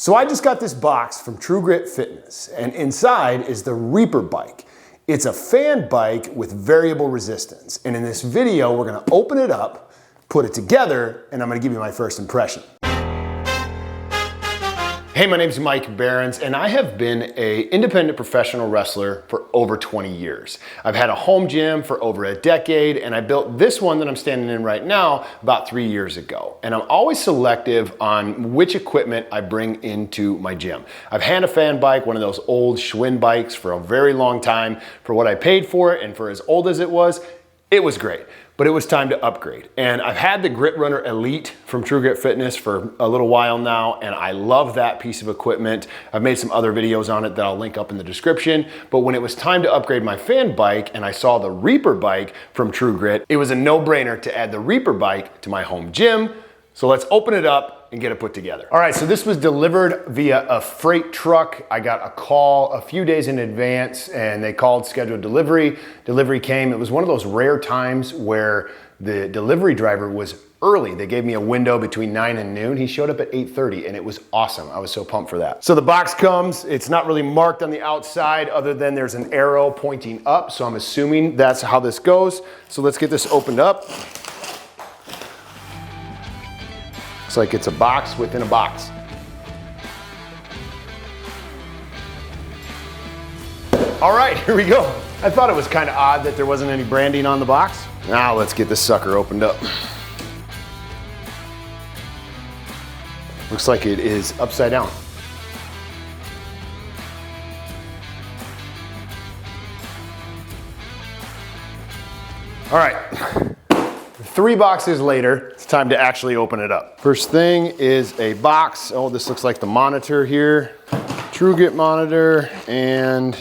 So I just got this box from Tru Grit Fitness, and inside is the Reaper bike. It's a fan bike with variable resistance. And in this video, we're gonna open it up, put it together, and I'm gonna give you my first impression. Hey, my name's Mike Behrens, and I have been an independent professional wrestler for over 20 years. I've had a home gym for over a decade, and I built this one that I'm standing in right now about 3 years ago. And I'm always selective on which equipment I bring into my gym. I've had a fan bike, one of those old Schwinn bikes, for a very long time. For what I paid for it, and for as old as it was great. But it was time to upgrade. And I've had the Grit Runner Elite from Tru Grit Fitness for a little while now, and I love that piece of equipment. I've made some other videos on it that I'll link up in the description. But when it was time to upgrade my fan bike and I saw the Reaper bike from Tru Grit, it was a no-brainer to add the Reaper bike to my home gym. So let's open it up and get it put together. All right, so this was delivered via a freight truck. I got a call a few days in advance and they called, scheduled delivery. Delivery came. It was one of those rare times where the delivery driver was early. They gave me a window between 9 and noon. He showed up at 8:30 and it was awesome. I was so pumped for that. So the box comes, it's not really marked on the outside other than there's an arrow pointing up. So I'm assuming that's how this goes. So let's get this opened up. Looks like it's a box within a box. All right, here we go. I thought it was kind of odd that there wasn't any branding on the box. Now let's get this sucker opened up. Looks like it is upside down. All right. 3 boxes later, it's time to actually open it up. First thing is a box. Oh, this looks like the monitor here. Tru Grit monitor and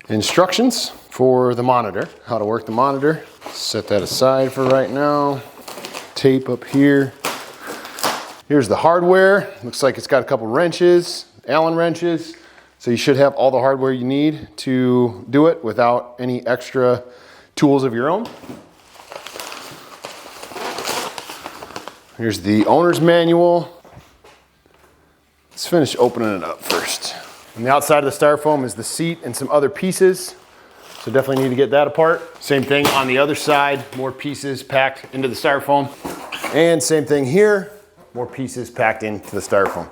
instructions for the monitor, how to work the monitor. Set that aside for right now. Tape up here. Here's the hardware. Looks like it's got a couple wrenches, Allen wrenches. So you should have all the hardware you need to do it without any extra tools of your own. Here's the owner's manual. Let's finish opening it up first. On the outside of the styrofoam is the seat and some other pieces. So definitely need to get that apart. Same thing on the other side, more pieces packed into the styrofoam. And same thing here, more pieces packed into the styrofoam.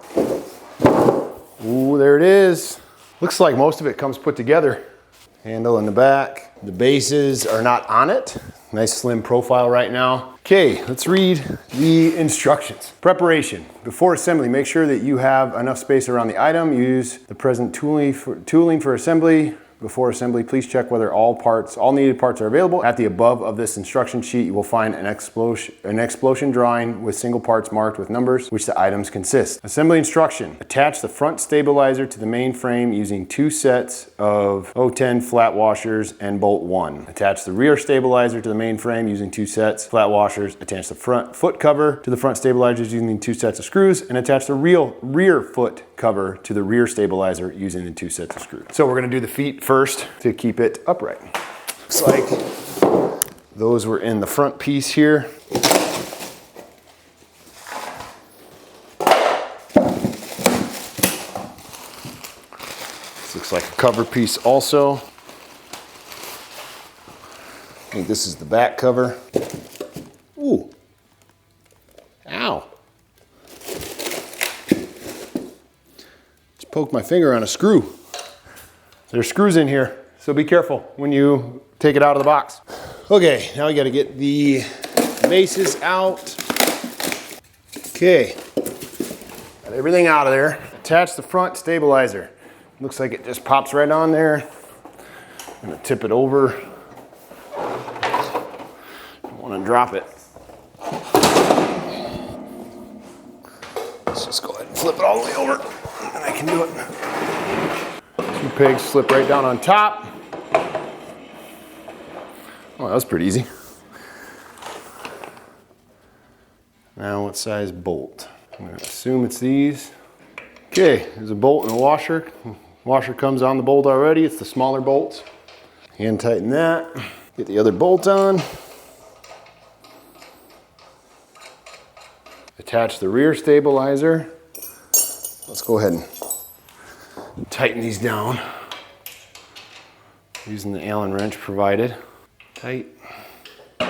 Ooh, there it is. Looks like most of it comes put together. Handle in the back. The bases are not on it. Nice slim profile right now. Okay, let's read the instructions. Preparation. Before assembly, make sure that you have enough space around the item. Use the present tooling for assembly. Before assembly, please check whether all needed parts are available. At the above of this instruction sheet, you will find an explosion drawing with single parts marked with numbers, which the items consist. Assembly instruction. Attach the front stabilizer to the main frame using 2 sets of 010 flat washers and bolt 1. Attach the rear stabilizer to the main frame using 2 sets flat washers. Attach the front foot cover to the front stabilizers using 2 sets of screws, and attach the rear foot cover to the rear stabilizer using the 2 sets of screws. So we're gonna do the feet first to keep it upright. Looks like those were in the front piece here. This looks like a cover piece also. I think this is the back cover. Ooh. Ow. Poked my finger on a screw. There's screws in here, so be careful when you take it out of the box. Okay, now we gotta get the bases out. Okay, got everything out of there. Attach the front stabilizer. Looks like it just pops right on there. I'm gonna tip it over. Don't wanna drop it. Let's just go ahead and flip it all the way over. And I can do it. 2 pegs slip right down on top. Oh, that was pretty easy. Now what size bolt? I'm gonna assume it's these. Okay, there's a bolt and a washer. Washer comes on the bolt already. It's the smaller bolts. Hand tighten that. Get the other bolt on. Attach the rear stabilizer let's go ahead and tighten these down using the Allen wrench provided. Tight. Now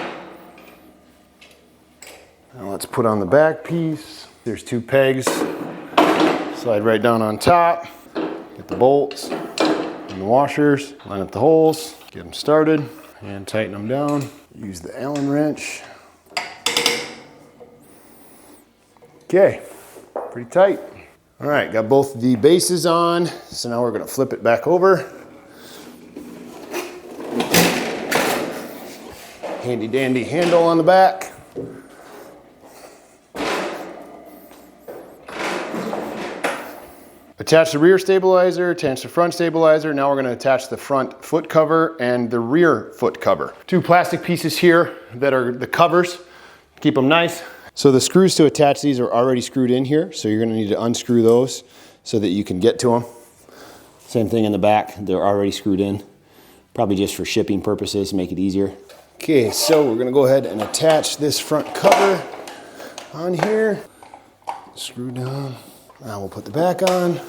let's put on the back piece. There's 2 pegs. Slide right down on top. Get the bolts and the washers. Line up the holes. Get them started and tighten them down. Use the Allen wrench. Okay, pretty tight. All right, got both the bases on. So now we're gonna flip it back over. Handy dandy handle on the back. Attach the rear stabilizer, attach the front stabilizer. Now we're gonna attach the front foot cover and the rear foot cover. 2 plastic pieces here that are the covers. Keep them nice. So the screws to attach these are already screwed in here. So you're gonna need to unscrew those so that you can get to them. Same thing in the back, they're already screwed in. Probably just for shipping purposes, make it easier. Okay, so we're gonna go ahead and attach this front cover on here. Screw down. Now we'll put the back on.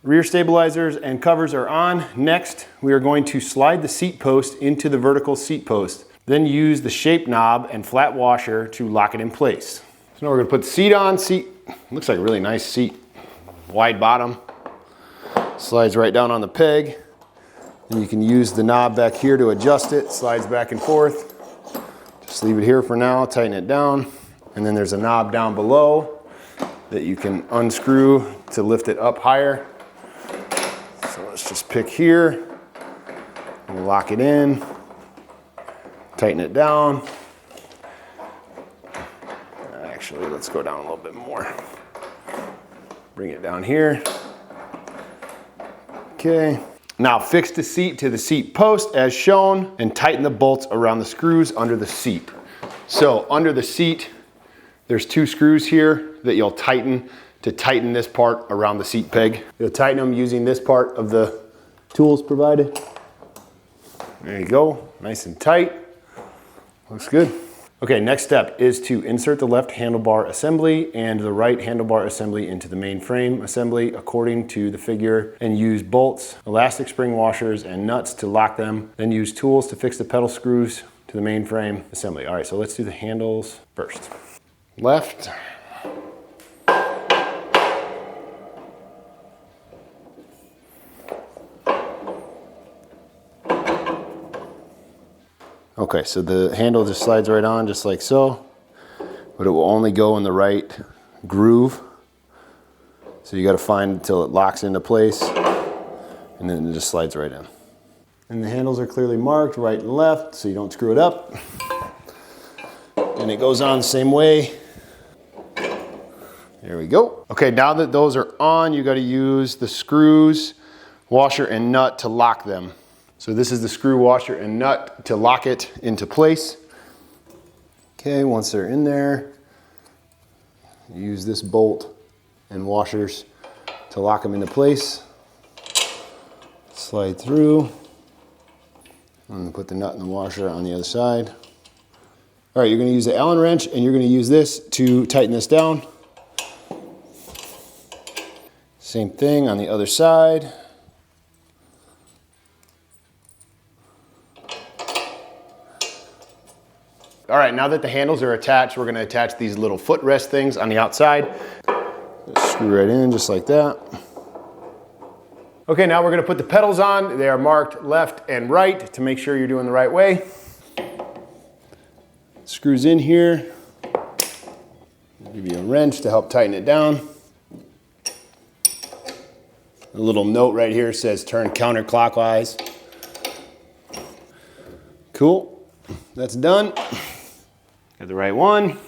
Rear stabilizers and covers are on. Next, we are going to slide the seat post into the vertical seat post. Then use the shape knob and flat washer to lock it in place. So now we're gonna put the seat on. Seat looks like a really nice seat. Wide bottom. Slides right down on the peg. And you can use the knob back here to adjust it. Slides back and forth. Just leave it here for now, tighten it down. And then there's a knob down below that you can unscrew to lift it up higher. So let's just pick here and lock it in. Tighten it down. Actually, let's go down a little bit more. Bring it down here. Okay. Now fix the seat to the seat post as shown and tighten the bolts around the screws under the seat. So under the seat, there's 2 screws here that you'll tighten to tighten this part around the seat peg. You'll tighten them using this part of the tools provided. There you go, nice and tight. Looks good. Okay, next step is to insert the left handlebar assembly and the right handlebar assembly into the main frame assembly according to the figure, and use bolts, elastic spring washers, and nuts to lock them. Then use tools to fix the pedal screws to the main frame assembly. All right, so let's do the handles first. Left. Okay, so the handle just slides right on just like so, but it will only go in the right groove. So you got to find until it locks into place, and then it just slides right in. And the handles are clearly marked right and left so you don't screw it up. And it goes on the same way. There we go. Okay, now that those are on, you got to use the screws, washer, and nut to lock them. So this is the screw, washer, and nut to lock it into place. Okay, once they're in there, use this bolt and washers to lock them into place. Slide through. I'm going to put the nut and the washer on the other side. All right, you're going to use the Allen wrench and you're going to use this to tighten this down. Same thing on the other side. All right, now that the handles are attached, we're gonna attach these little footrest things on the outside. Just screw right in just like that. Okay, now we're gonna put the pedals on. They are marked left and right to make sure you're doing the right way. Screws in here. I'll give you a wrench to help tighten it down. A little note right here says turn counterclockwise. Cool, that's done. Got the right one.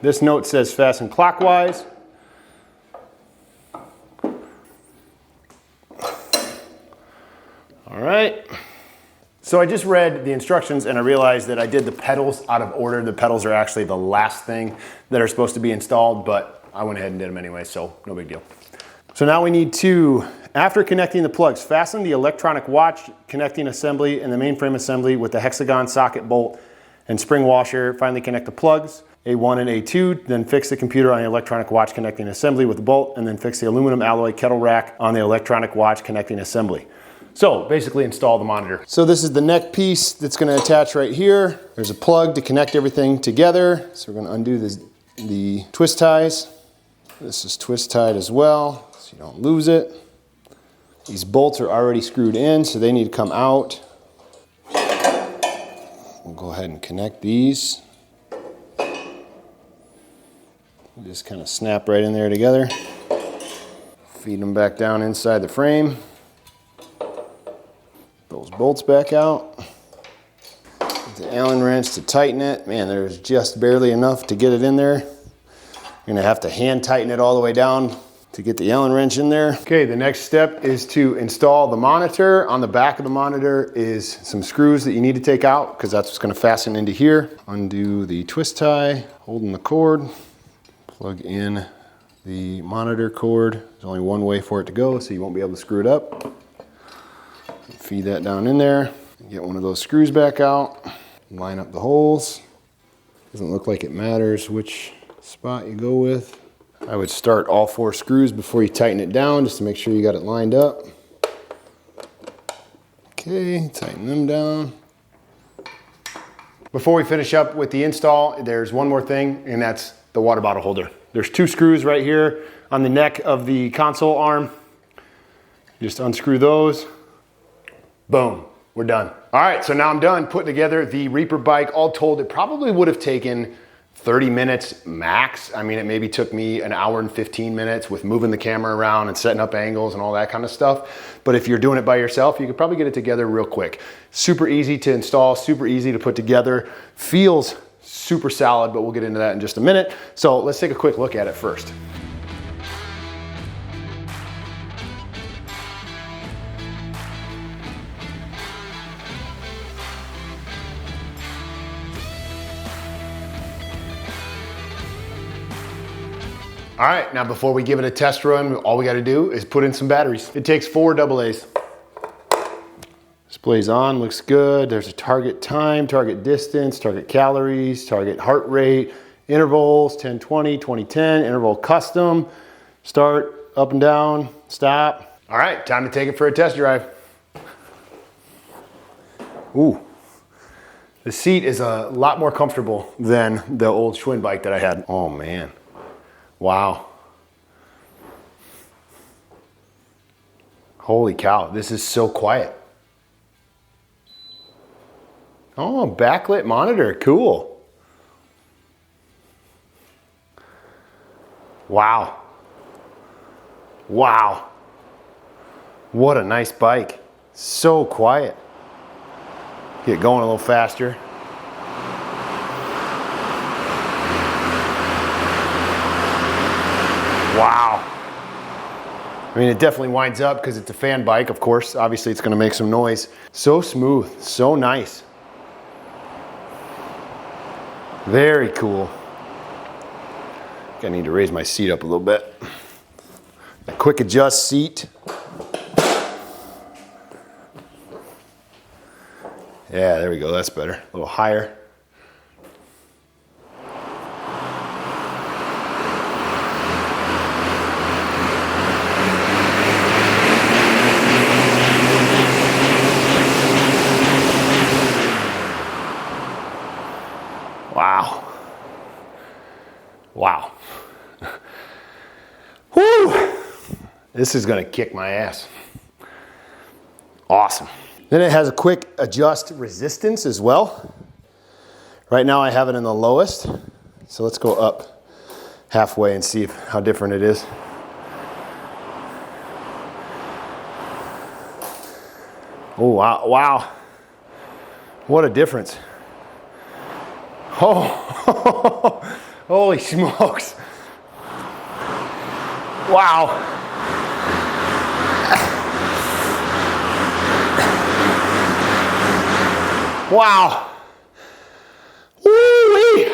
This note says fasten clockwise. All right. So I just read the instructions and I realized that I did the pedals out of order. The pedals are actually the last thing that are supposed to be installed, but I went ahead and did them anyway, so no big deal. So now we need to, after connecting the plugs, fasten the electronic watch connecting assembly and the mainframe assembly with the hexagon socket bolt and spring washer. Finally connect the plugs. A1 and A2, then fix the computer on the electronic watch connecting assembly with the bolt, and then fix the aluminum alloy kettle rack on the electronic watch connecting assembly. So basically install the monitor. So this is the neck piece that's gonna attach right here. There's a plug to connect everything together. So we're gonna undo the twist ties. This is twist tied as well, so you don't lose it. These bolts are already screwed in, so they need to come out. We'll go ahead and connect these. Just kind of snap right in there together. Feed them back down inside the frame. Those bolts back out. Get the Allen wrench to tighten it. Man, there's just barely enough to get it in there. You're gonna have to hand tighten it all the way down to get the Allen wrench in there. Okay, the next step is to install the monitor. On the back of the monitor is some screws that you need to take out because that's what's gonna fasten into here. Undo the twist tie, holding the cord. Plug in the monitor cord. There's only one way for it to go, so you won't be able to screw it up. Feed that down in there. Get one of those screws back out. Line up the holes. Doesn't look like it matters which spot you go with. I would start all 4 screws before you tighten it down, just to make sure you got it lined up. Okay, tighten them down. Before we finish up with the install, there's one more thing, and that's the water bottle holder. There's 2 screws right here on the neck of the console arm. Just unscrew those. Boom, we're done. All right, so now I'm done putting together the Reaper bike. All told, it probably would have taken 30 minutes max. I mean, it maybe took me an hour and 15 minutes with moving the camera around and setting up angles and all that kind of stuff. But if you're doing it by yourself, you could probably get it together real quick. Super easy to install, super easy to put together. Feels super solid, but we'll get into that in just a minute. So let's take a quick look at it first. All right, now before we give it a test run, all we gotta do is put in some batteries. It takes 4 AA's. Display's on, looks good. There's a target time, target distance, target calories, target heart rate, intervals, 10, 20, 20, 10, interval custom, start, up and down, stop. All right, time to take it for a test drive. Ooh, the seat is a lot more comfortable than the old Schwinn bike that I had. Oh man. Wow. Holy cow, this is so quiet. Oh, backlit monitor, cool. Wow. Wow. What a nice bike. So quiet. Get going a little faster. Wow. I mean, it definitely winds up because it's a fan bike, of course. Obviously, it's going to make some noise. So smooth, so nice. Very cool. I think I need to raise my seat up a little bit. A quick adjust seat. Yeah, there we go. That's better. A little higher. Wow. Wow. Whew. This is gonna kick my ass. Awesome. Then it has a quick adjust resistance as well. Right now I have it in the lowest. So let's go up halfway and see how different it is. Oh, wow. Wow. What a difference. Oh, holy smokes. Wow. Wow. Woo-wee.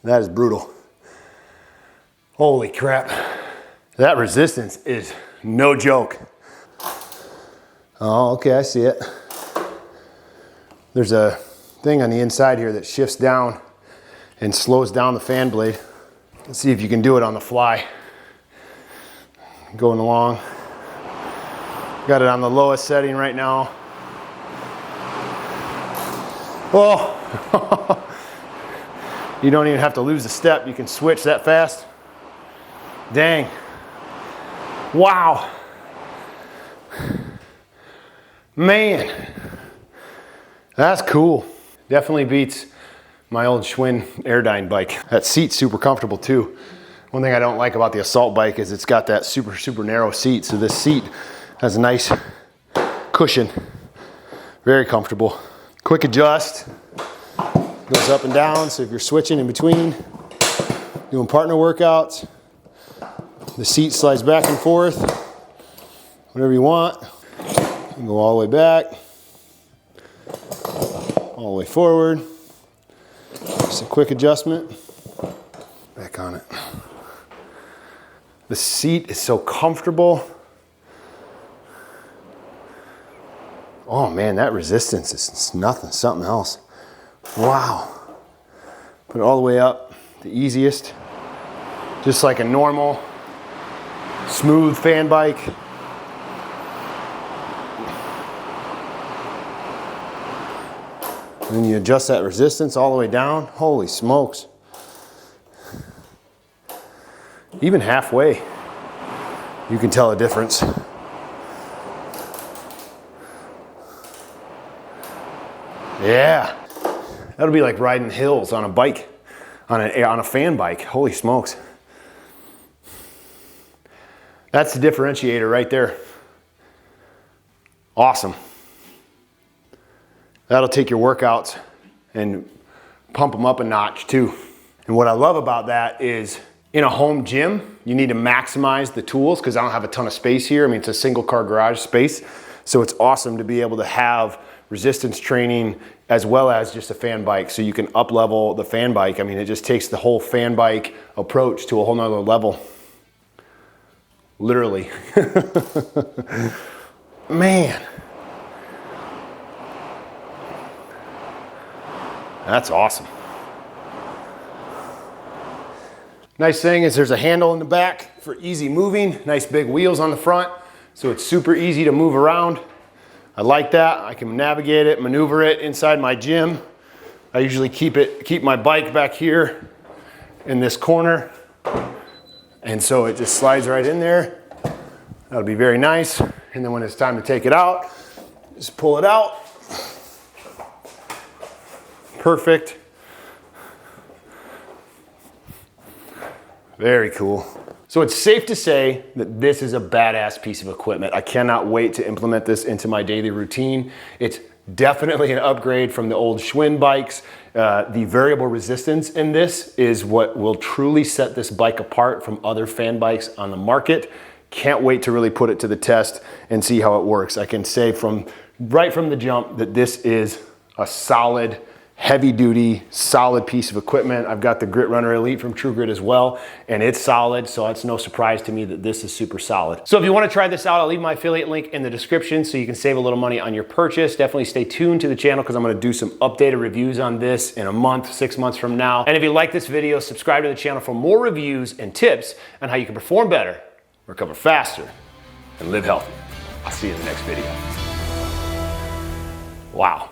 That is brutal. Holy crap. That resistance is no joke. Oh, okay, I see it. There's a thing on the inside here that shifts down and slows down the fan blade. Let's see if you can do it on the fly. Going along. Got it on the lowest setting right now. Oh, you don't even have to lose a step. You can switch that fast. Dang. Wow. Man, that's cool. Definitely beats my old Schwinn Airdyne bike. That seat's super comfortable too. One thing I don't like about the Assault bike is it's got that super narrow seat. So this seat has a nice cushion. Very comfortable. Quick adjust. Goes up and down. So if you're switching in between, doing partner workouts, the seat slides back and forth. Whatever you want. You can go all the way back. All the way forward. Just a quick adjustment. Back on it. The seat is so comfortable. Oh man, that resistance is nothing, something else. Wow. Put it all the way up, the easiest. Just like a normal, smooth fan bike. And then you adjust that resistance all the way down. Holy smokes. Even halfway, you can tell a difference. Yeah, that'll be like riding hills on a bike, on a fan bike. Holy smokes. That's the differentiator right there. Awesome. That'll take your workouts and pump them up a notch too. And what I love about that is in a home gym, you need to maximize the tools because I don't have a ton of space here. I mean, it's a single car garage space. So it's awesome to be able to have resistance training as well as just a fan bike. So you can up level the fan bike. I mean, it just takes the whole fan bike approach to a whole nother level. Literally. Man. That's awesome. Nice thing is there's a handle in the back for easy moving. Nice big wheels on the front. So it's super easy to move around. I like that. I can navigate it, maneuver it inside my gym. I usually keep my bike back here in this corner. And so it just slides right in there. That'll be very nice. And then when it's time to take it out, just pull it out. Perfect. Very cool. So it's safe to say that this is a badass piece of equipment. I cannot wait to implement this into my daily routine. It's definitely an upgrade from the old Schwinn bikes. The variable resistance in this is what will truly set this bike apart from other fan bikes on the market. Can't wait to really put it to the test and see how it works. I can say right from the jump that this is a solid, heavy duty, solid piece of equipment. I've got the Grit Runner Elite from Tru Grit as well, and it's solid, so it's no surprise to me that this is super solid. So if you want to try this out, I'll leave my affiliate link in the description so you can save a little money on your purchase. Definitely stay tuned to the channel because I'm going to do some updated reviews on this in a month, 6 months from now. And if you like this video, subscribe to the channel for more reviews and tips on how you can perform better, recover faster, and live healthy. I'll see you in the next video. Wow.